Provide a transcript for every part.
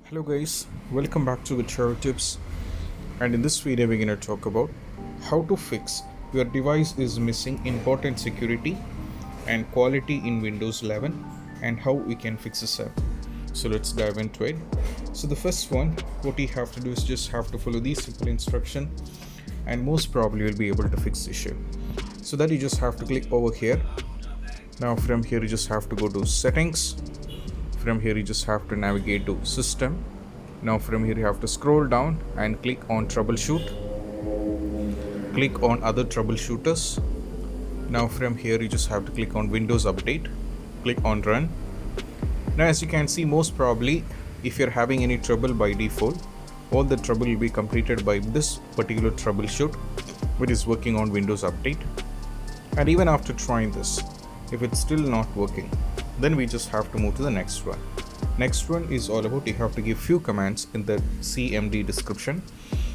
Hello guys, welcome back to Guitar Tips, and in this video we're going to talk about how to fix your device is missing important security and quality in Windows 11 and how we can fix this up. So let's dive into it. So the first one, what you have to do is just have to follow these simple instruction and most probably you'll be able to fix the issue. So that you just have to click over here. Now from here you just have to go to settings. From here you just have to navigate to system. Now from here you have to scroll down and click on troubleshoot. Click on other troubleshooters. Now from here you just have to click on Windows update. Click on run. Now as you can see, most probably if you're having any trouble by default, all the trouble will be completed by this particular troubleshoot which is working on Windows update. And even after trying this, if it's still not working, then we just have to move to the next one. Next one is all about you have to give few commands in the CMD description.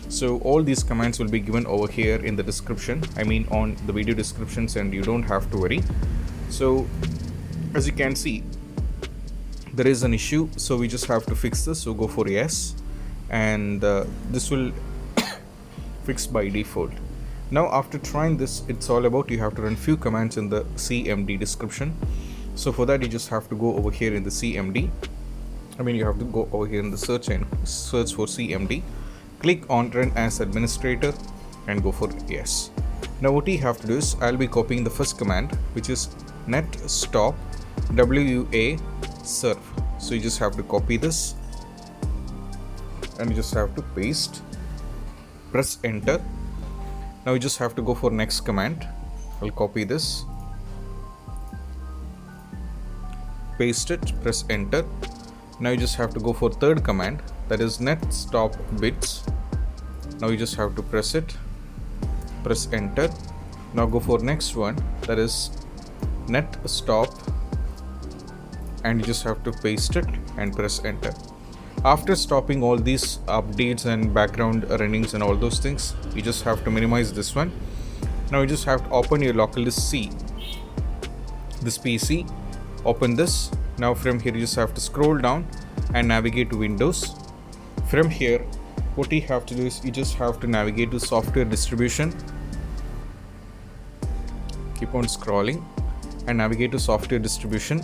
So all these commands will be given over here in the description, I mean on the video descriptions, and you don't have to worry. So as you can see, there is an issue, so we just have to fix this. So go for yes, and this will fix by default. Now after trying this, it's all about you have to run few commands in the CMD description. So for that you just have to go over here in the CMD. You have to go over here in the search and search for CMD. Click on run as administrator and go for yes. Now what you have to do is I'll be copying the first command, which is net stop wuauserv. So you just have to copy this and you just have to paste, press enter. Now you just have to go for next command. I'll copy this, paste it, press enter. Now you just have to go for third command, that is net stop bits. Now you just have to press it, press enter. Now go for next one, that is net stop, and you just have to paste it and press enter. After stopping all these updates and background runnings and all those things, you just have to minimize this one. Now you just have to open your local disk C, this PC, open this. Now from here you just have to scroll down and navigate to Windows. From here what you have to do is you just have to navigate to software distribution. Keep on scrolling and navigate to software distribution,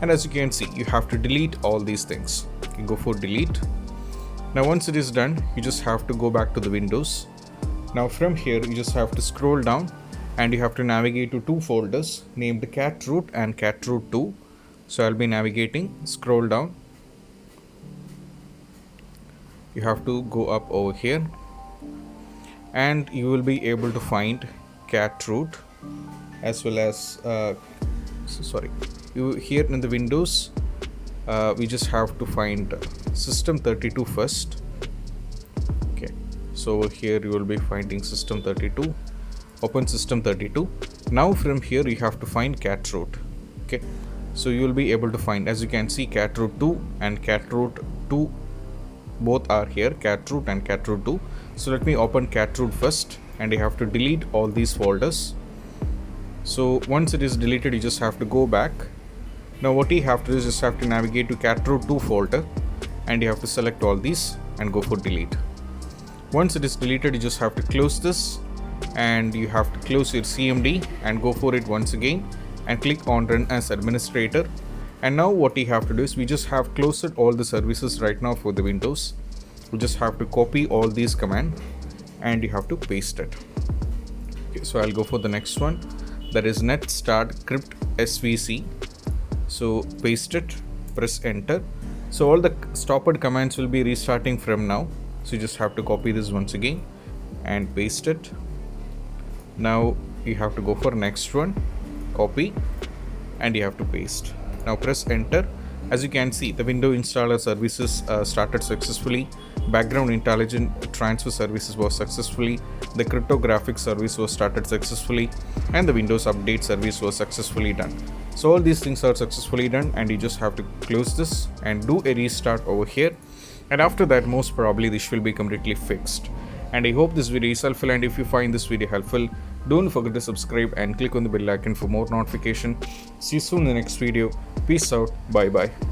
and as you can see, you have to delete all these things. You can go for delete. Now once it is done, you just have to go back to the Windows. Now from here you just have to scroll down and you have to navigate to two folders named CATROOT and CATROOT 2. So I'll be navigating, scroll down. You have to go up over here and you will be able to find CATROOT as well as here in the Windows we just have to find system32 first. Okay, so over here you will be finding system32. Open system32. Now from here you have to find CATROOT. Okay, so you will be able to find, as you can see, CATROOT 2 and CATROOT 2 both are here, CATROOT and CATROOT 2. So let me open CATROOT first, and you have to delete all these folders. So once it is deleted, you just have to go back. Now what you have to do is just have to navigate to CATROOT 2 folder and you have to select all these and go for delete. Once it is deleted, you just have to close this and you have to close your CMD and go for it once again and click on run as administrator. And now what you have to do is we just have closed all the services right now for the Windows. We just have to copy all these commands and you have to paste it. Okay, so I'll go for the next one, that is net start cryptSvc. So paste it, press enter. So all the stopped commands will be restarting from now. So you just have to copy this once again and paste it. Now you have to go for next one, copy, and you have to paste. Now press enter. As you can see, the window installer services started successfully. Background intelligent transfer services was successfully. The cryptographic service was started successfully, and the Windows update service was successfully done. So all these things are successfully done, and you just have to close this and do a restart over here. And after that, most probably this will be completely fixed. And I hope this video is helpful, and if you find this video helpful, don't forget to subscribe and click on the bell icon for more notification. See you soon in the next video. Peace out. Bye bye.